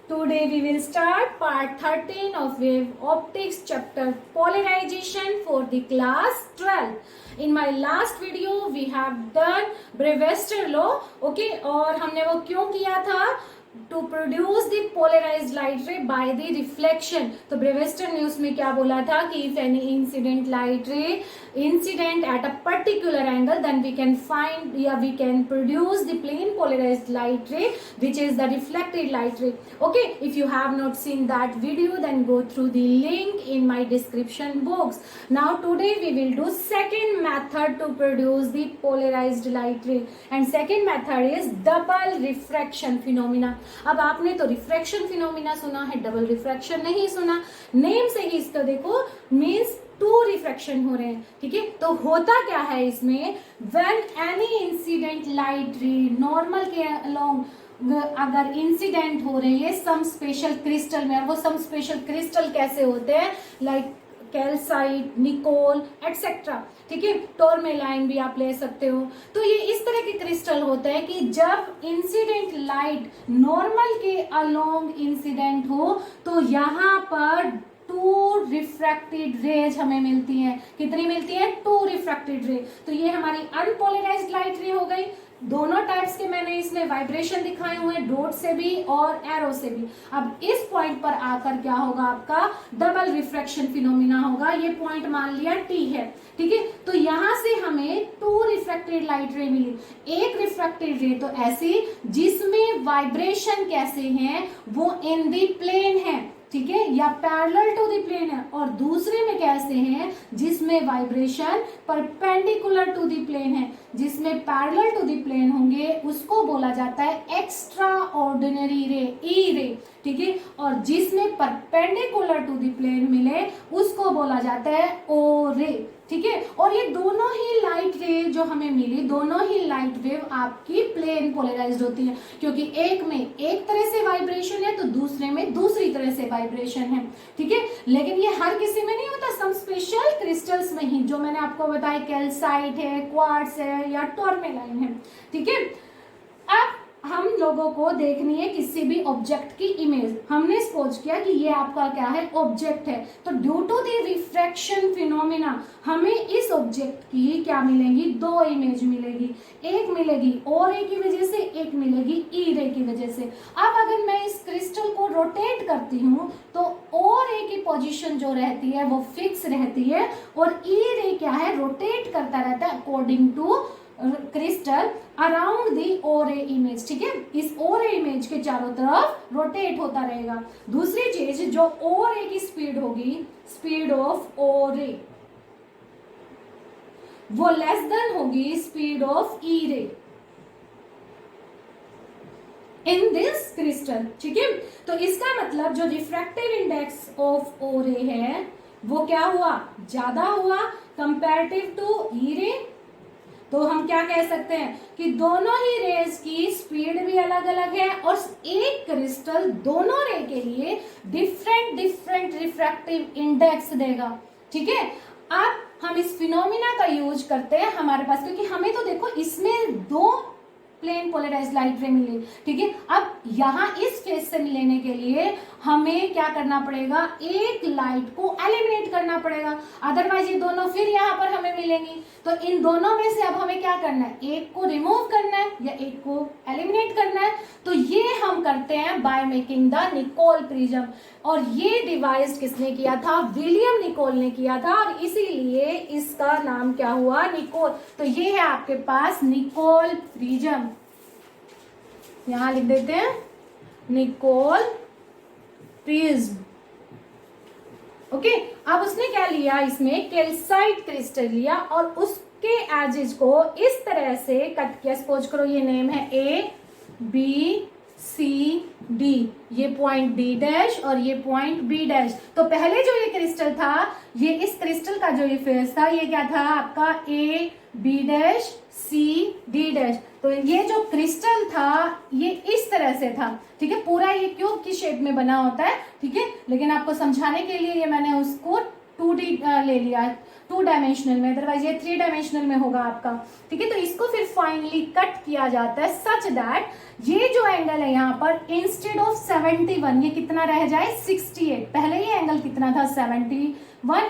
Today we will start part 13 of wave optics chapter polarization for the class 12. In my last video we have done Brewster law, okay, और हमने वो क्यों किया था? To produce the polarized light ray by the reflection. तो ब्रेवेस्टर ने उसमें क्या बोला था कि if any incident light ray incident at a particular angle, then we can find, we can produce the plane polarized light ray, which is the reflected light ray. Okay, if you have not seen that video, then go through the link in my description box. Now today we will do second method to produce the polarized light ray, and second method is double refraction phenomena. अब आपने तो refraction phenomena सुना है, double refraction नहीं सुना. Name से ही इसका देखो मीन्स टू रिफ्रैक्शन हो रहे हैं, ठीक है. तो होता क्या है इसमें, व्हेन एनी इंसिडेंट लाइट रे नॉर्मल के अलोंग अगर इंसिडेंट हो रही है सम स्पेशल क्रिस्टल में, वो सम स्पेशल क्रिस्टल कैसे होते हैं, लाइक कैल्साइट, निकोल एक्सेट्रा, ठीक है. टोरमेलाइन भी आप ले सकते हो. तो ये इस तरह के क्रिस्टल होते हैं कि जब इंसिडेंट लाइट नॉर्मल के अलोंग इंसिडेंट हो तो यहाँ पर टू रिफ्रैक्टेड रेज हमें मिलती हैं. कितनी मिलती है? टू रिफ्रैक्टेड रे. तो ये हमारी अनपोलराइज्ड लाइट रे हो गई. दोनों टाइप्स के मैंने इसमें वाइब्रेशन दिखाए हुए हैं, डॉट से भी और एरो से भी. अब इस पॉइंट पर आकर क्या होगा, आपका डबल रिफ्रैक्शन फिनोमिना होगा. ये पॉइंट मान लिया टी है, ठीक है. तो यहां से हमें टू रिफ्रैक्टेड लाइट रे मिली. एक रिफ्रैक्टेड रे तो ऐसी जिसमें वाइब्रेशन कैसे हैं, वो इन दी प्लेन है, ठीक है, या पैरेलल टू द प्लेन है. और दूसरे में कैसे हैं, जिसमें vibration perpendicular to the plane है. जिसमें पैरेलल टू द प्लेन होंगे उसको बोला जाता है एक्स्ट्रा ऑर्डिनरी रे, ई रे, ठीक है. और जिसमें परपेंडिकुलर टू द प्लेन मिले उसको बोला जाता है ओ रे, ठीक है. और ये दोनों ही लाइट रे जो हमें मिली, दोनों ही लाइट वेव आपकी प्लेन पोलराइज्ड होती है, क्योंकि एक में एक तरह से वाइब्रेशन है तो दूसरे में दूसरी तरह से वाइब्रेशन है, ठीक है. लेकिन ये हर किसी में नहीं होता, सम स्पेशल क्रिस्टल्स में ही, जो मैंने आपको बताया कैल्साइट है, क्वार्ट्ज है या टोरमेलाइन है, ठीक है. अब हम लोगों को देखनी है किसी भी ऑब्जेक्ट की इमेज. हमने सपोज किया कि ये आपका क्या है, ऑब्जेक्ट है. तो due to the refraction phenomena हमें इस ऑब्जेक्ट की क्या मिलेंगी, दो इमेज मिलेगी. एक मिलेगी ओ रे की वजह से, एक मिलेगी ई रे की वजह से. अब अगर मैं इस क्रिस्टल को रोटेट करती हूँ तो ओ रे की पोजीशन जो रहती है वो फिक्स रहती है, और ई रे क्या है, रोटेट करता रहता है according to crystal around the O ray image, ठीक है. इस ओ रे इमेज के चारों तरफ रोटेट होता रहेगा. दूसरी चीज जो ओ रे की स्पीड होगी, स्पीड ऑफ ओ रे, वो लेस देन होगी स्पीड ऑफ ई रे इन दिस क्रिस्टल, ठीक है. तो इसका मतलब जो रिफ्रैक्टिव इंडेक्स ऑफ ओ रे है वो क्या हुआ, ज्यादा हुआ कंपैरेटिव टू ई रे. तो हम क्या कह सकते हैं कि दोनों ही रेज की स्पीड भी अलग अलग है, और एक क्रिस्टल दोनों रे के लिए डिफरेंट डिफरेंट रिफ्रैक्टिव इंडेक्स देगा, ठीक है. अब हम इस फिनोमिना का यूज करते हैं हमारे पास, क्योंकि हमें तो देखो इसमें दो प्लेन पोलराइज्ड लाइट रे मिली, ठीक है. अब यहाँ इस फेज से लेने के लिए हमें क्या करना पड़ेगा, एक लाइट को एलिमिनेट करना पड़ेगा, अदरवाइज ये दोनों फिर यहाँ पर हमें मिलेंगी. तो इन दोनों में से अब हमें क्या करना है, एक को रिमूव करना है या एक को एलिमिनेट करना है. तो ये हम करते हैं by making the Nicol prism. और ये डिवाइस किसने किया था, विलियम निकोल ने किया था, और इसीलिए इसका नाम क्या हुआ, निकोल. तो ये है आपके पास निकोल प्रिज्म, यहां लिख देते हैं निकोल प्रिज्म, ओके. अब उसने क्या लिया, इसमें कैल्साइट क्रिस्टल लिया और उसके एजेस को इस तरह से कट किया. सपोज करो ये नेम है ए बी सी डी, ये पॉइंट डी डैश और ये पॉइंट बी डैश. तो पहले जो ये क्रिस्टल था, ये इस क्रिस्टल का जो ये फेस था, ये क्या था आपका A B dash C D dash. तो ये जो क्रिस्टल था ये इस तरह से था, ठीक है. पूरा ये क्यूब की शेप में बना होता है, ठीक है. लेकिन आपको समझाने के लिए ये मैंने उसको 2D ले लिया, 2 डायमेंशनल में, अदरवाइज ये 3 डायमेंशनल में होगा आपका, ठीक है। तो इसको फिर फाइनली कट किया जाता है सच दैट ये जो एंगल है यहाँ पर इंस्टेड ऑफ 71 ये कितना रह जाए 68। पहले ये एंगल कितना था 71,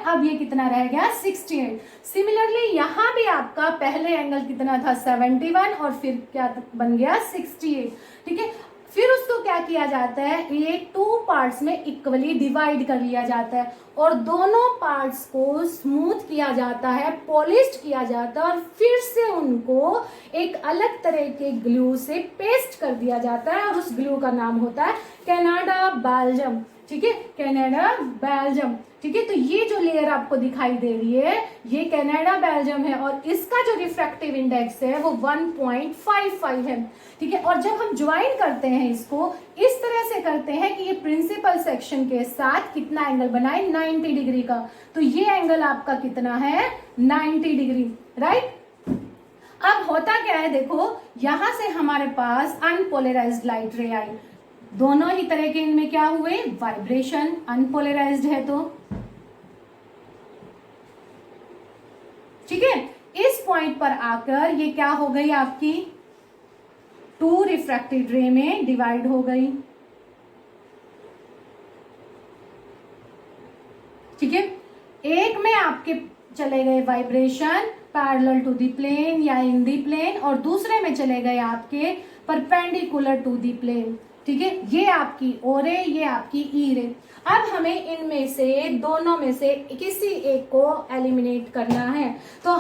अब ये कितना रह गया 68। सिमिलरली यहाँ भी आपका पहले एंगल कितना था 71 और फिर क्या बन गया 68, ठीक है। फिर उसको क्या किया जाता है, ये 2 पार्ट्स में इक्वली डिवाइड कर लिया जाता है और दोनों पार्ट्स को स्मूथ किया जाता है, पॉलिश्ड किया जाता है और फिर से उनको एक अलग तरह के ग्लू से पेस्ट कर दिया जाता है और उस ग्लू का नाम होता है कनाडा बेल्जियम, ठीक है, कनाडा बेल्जियम, ठीक है। तो ये जो लेयर आपको दिखाई दे रही है ये कनाडा बेल्जियम है और इसका जो रिफ्रैक्टिव इंडेक्स है वो 1.55 है, ठीक है। और जब हम ज्वाइन करते हैं इसको इस तरह से करते हैं कि ये प्रिंसिपल सेक्शन के साथ कितना एंगल बनाए 90 डिग्री का, तो ये एंगल आपका कितना है 90 डिग्री, राइट। अब होता क्या है, देखो यहां से हमारे पास अनपोलराइज्ड लाइट रे आई, दोनों ही तरह के इनमें क्या हुए वाइब्रेशन, अनपोलराइज्ड है तो, ठीक है। इस पॉइंट पर आकर ये क्या हो गई आपकी 2 रिफ्रैक्टेड रे में डिवाइड हो गई, ठीक है। एक में आपके चले गए vibration parallel to the plane या इन द प्लेन और दूसरे में चले गए आपके परपेंडिकुलर टू द प्लेन, ठीक है। ये आपकी ओ रे, ये आपकी ई रे। अब हमें इनमें से दोनों में से किसी एक को एलिमिनेट करना है, तो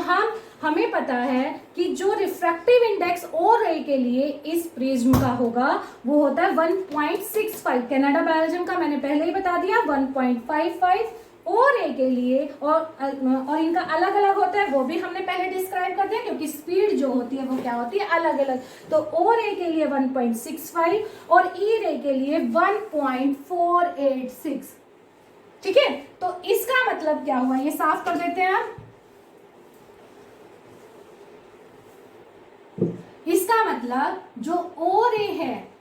हमें पता है कि जो रिफ्रैक्टिव इंडेक्स ओ रे के लिए इस प्रिज्म का होगा वो होता है 1.65। कनाडा बेल्जियम का मैंने पहले ही बता दिया 1.55 ओ रे के लिए, और इनका अलग अलग होता है वो भी हमने पहले डिस्क्राइब कर दिया क्योंकि स्पीड जो होती है वो क्या होती है अलग अलग। तो ओ रे के लिए 1.65 और ई रे के लिए 1.486, ठीक है। तो इसका मतलब क्या हुआ, ये साफ कर देते हैं आप। इसका मतलब जो ओ रे है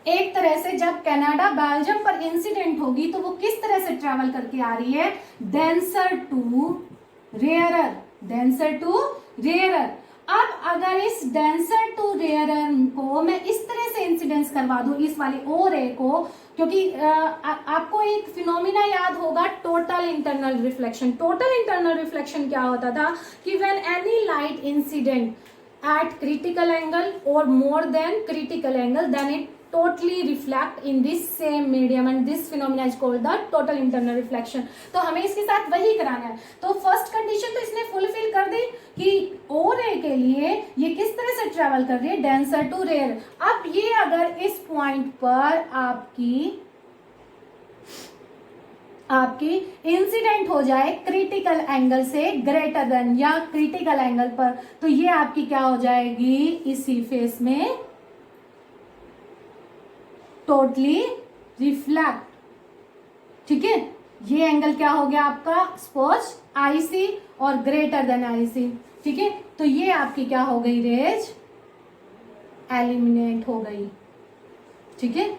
एक तरह से जब कनाडा बेल्जियम पर इंसिडेंट होगी तो वो किस तरह से ट्रेवल करके आ रही है, denser to rarer, denser to rarer. अब अगर इस डेंसर टू रेयरर को मैं इस तरह से इंसिडेंस करवा दूं इस वाली ओ रे को, क्योंकि आपको एक फिनोमिना याद होगा total internal reflection. Total internal reflection क्या होता था कि when any light incident at critical angle or more than critical angle then it totally reflect in this same medium and this phenomena is called the total internal reflection। तो हमें इसके साथ वही कराना है। तो फर्स्ट कंडीशन तो इसने फुलफिल कर दी कि ओ रे के लिए ये किस तरह से ट्रेवल कर रही है डेंसर टू रेयर। अब ये अगर इस पॉइंट पर आपकी इंसिडेंट हो जाए क्रिटिकल एंगल से ग्रेटर देन या क्रिटिकल एंगल पर, तो ये आपकी क्या हो जाएगी इसी फेस में टोटली रिफ्लेक्ट, ठीक है। ये एंगल क्या हो गया आपका सपोज आईसी और ग्रेटर देन आईसी, ठीक है। तो ये आपकी क्या हो गई रेज एलिमिनेट हो गई, ठीक है,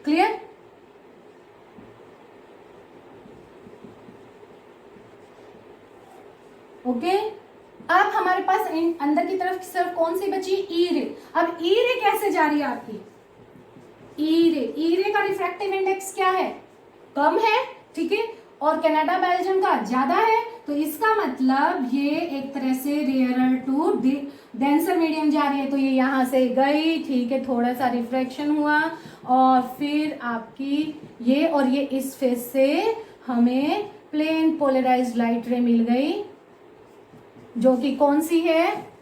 क्लियर। ओके अब हमारे पास अंदर की तरफ सिर्फ कौन सी बची ई रे। अब ई रे कैसे जा रही है आपकी, ई रे का रिफ्रैक्टिव इंडेक्स क्या है कम है, ठीक है, और कनाडा बेल्जियम का ज्यादा है। तो इसका मतलब ये एक तरह से रेयरर टू डेंसर मीडियम जा रही है। तो ये यहां से गई, ठीक है, थोड़ा सा रिफ्रैक्शन हुआ और फिर आपकी ये और ये इस फेस से हमें प्लेन पोलराइज्ड लाइट रे मिल गई जो कि कौन सी है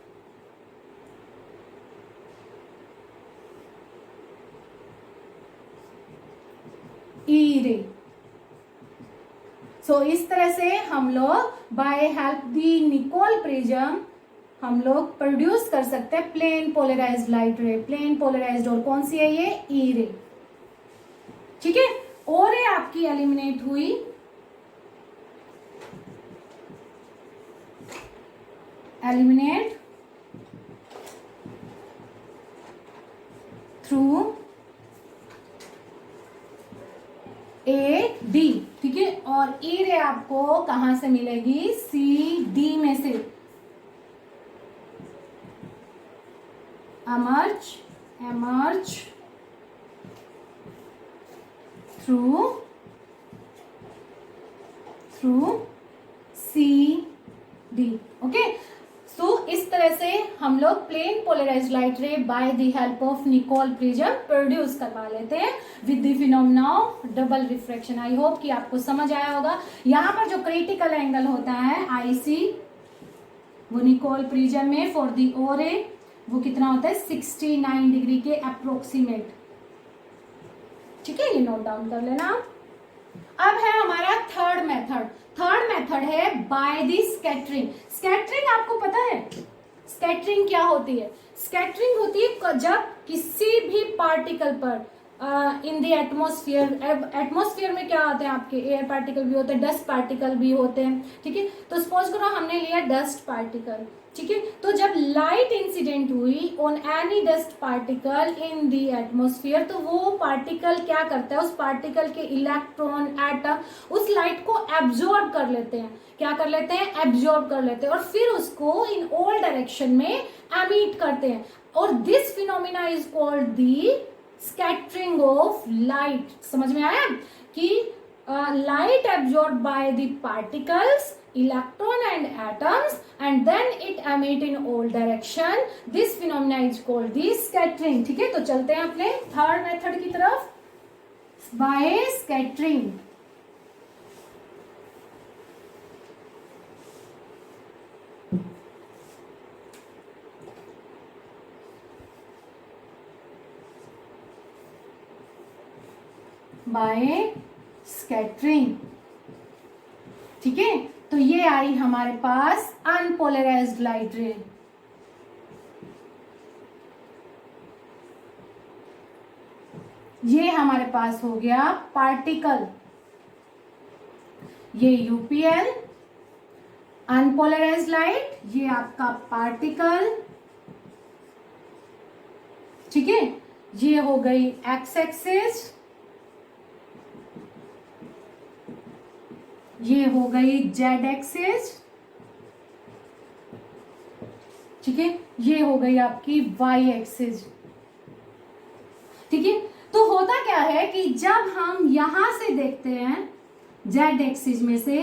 ई रे। सो इस तरह से हम लोग by help the Nicol prism हम लोग प्रोड्यूस कर सकते हैं plane polarised light ray. Plane polarised और कौन सी है ये ई रे, ठीक है। ओ रे आपकी एलिमिनेट हुई, एलिमिनेट थ्रू ए डी, ठीक है। ई रे आपको कहां से मिलेगी, सी डी में से। emerge through CD। Okay, so इस तरह से हम लोग plane polarised light ray by the help of Nicol prism produce करवा लेते हैं with the phenomena of double refraction. I hope कि आपको समझ आया होगा। यहाँ पर जो क्रिटिकल एंगल होता है IC, वो निकोल प्रिज्म में फॉर द ओ रे वो कितना होता है, 69 डिग्री के अप्रोक्सीमेट। ठीक है, ये नोट डाउन कर लेना। अब है हमारा थर्ड मेथड है बाय द स्कैटरिंग। स्कैटरिंग आपको पता है स्कैटरिंग क्या होती है? स्कैटरिंग होती है जब किसी भी पार्टिकल पर इन द एटमोस्फियर में क्या होते हैं आपके, एयर पार्टिकल भी होते हैं, डस्ट पार्टिकल भी होते हैं। ठीक है, तो सपोज करो हमने लिया डस्ट पार्टिकल। ठीक है, तो जब लाइट इंसिडेंट हुई on any dust particle in the atmosphere, तो वो पार्टिकल क्या करता है, उस पार्टिकल के इलेक्ट्रॉन एटम उस लाइट को एब्जॉर्ब कर लेते हैं। क्या कर लेते हैं, एब्जॉर्ब कर लेते हैं और फिर उसको इन ऑल डायरेक्शन में एमिट करते हैं। और this phenomena is called the scattering of light. समझ में आया कि light absorb by the particles, electron and atoms, and then it emit in all direction. This phenomena is called the scattering। ठीक है, तो चलते हैं अपने थर्ड मेथड की तरफ, बाय स्कैटरिंग। Bye scattering. ठीक है, तो ये आई हमारे पास अनपोलराइज्ड लाइट रे। ये हमारे पास हो गया पार्टिकल, ये UPL अनपोलराइज्ड लाइट, ये आपका पार्टिकल। ठीक है, ये हो गई एक्स एक्सिस, ये हो गई जेड एक्सिस। ठीक है, ये हो गई आपकी वाई एक्सिस। ठीक है, तो होता क्या है कि जब हम यहां से देखते हैं जेड एक्सिस में से,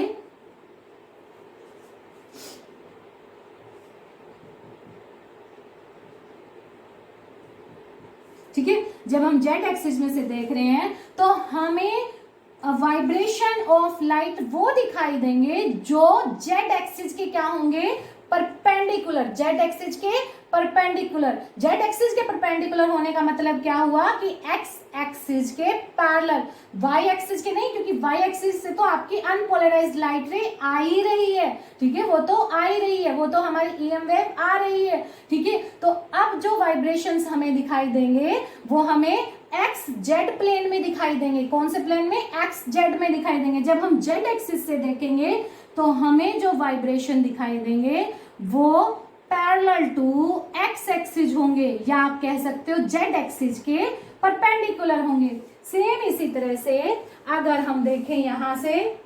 ठीक है, जब हम जेड एक्सिस में से देख रहे हैं तो हमें वाइब्रेशन ऑफ लाइट वो दिखाई देंगे जो जेड एक्सिस के क्या होंगे, परपेंडिकुलर। जेड एक्सिस के परपेंडिकुलर। जेड एक्सिस के परपेंडिकुलर होने का मतलब क्या हुआ कि एक्स एक्सिस के पैरेलल, वाई एक्सिस के नहीं, क्योंकि वाई एक्सिस से तो आपकी अनपोलराइज्ड लाइट रे आ ही रही है। ठीक है, वो तो आ ही रही है, वो तो हमारी ईएम वेव आ रही है। ठीक है, तो अब जो वाइब्रेशंस हमें दिखाई देंगे वो हमें एक्स जेड प्लेन में दिखाई देंगे। कौन से प्लेन में, एक्स जेड में दिखाई देंगे। जब हम जेड एक्सिस से देखेंगे तो हमें जो वाइब्रेशन दिखाई देंगे वो पैरेलल टू एक्स एक्सिस होंगे, या आप कह सकते हो जेड एक्सिस के परपेंडिकुलर होंगे। सेम इसी तरह से अगर हम देखें यहां से,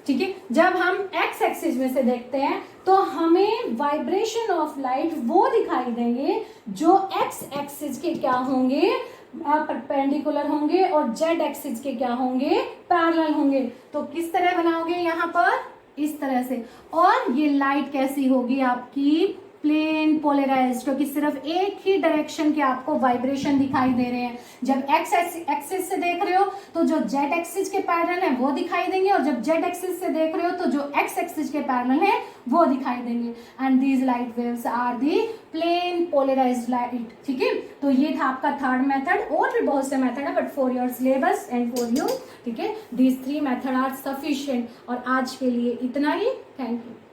ठीक है, जब हम एक्स एक्सिस में से देखते हैं तो हमें वाइब्रेशन ऑफ लाइट वो दिखाई देंगे जो एक्स एक्सिस के क्या होंगे, परपेंडिकुलर होंगे, और जेड एक्सिस के क्या होंगे, पैरेलल होंगे। तो किस तरह बनाओगे यहाँ पर, इस तरह से। और ये लाइट कैसी होगी आपकी, प्लेन पोलराइज्ड, क्योंकि सिर्फ एक ही डायरेक्शन के आपको वाइब्रेशन दिखाई दे रहे हैं। जब एक्स एक्सिस से देख रहे हो तो जो जेड एक्सिस के पैरेलल है वो दिखाई देंगे, और जब जेड एक्सिस से देख रहे हो तो जो एक्स एक्सिस के पैरेलल है वो दिखाई देंगे। And these light waves are the plane polarised light. ठीक है, तो ये था आपका थर्ड मेथड। और भी बहुत से मेथड है, but for your syllabus and for you, ठीक है, दीज 3 मेथड आर सफिशिएंट। और आज के लिए इतना ही। Thank you.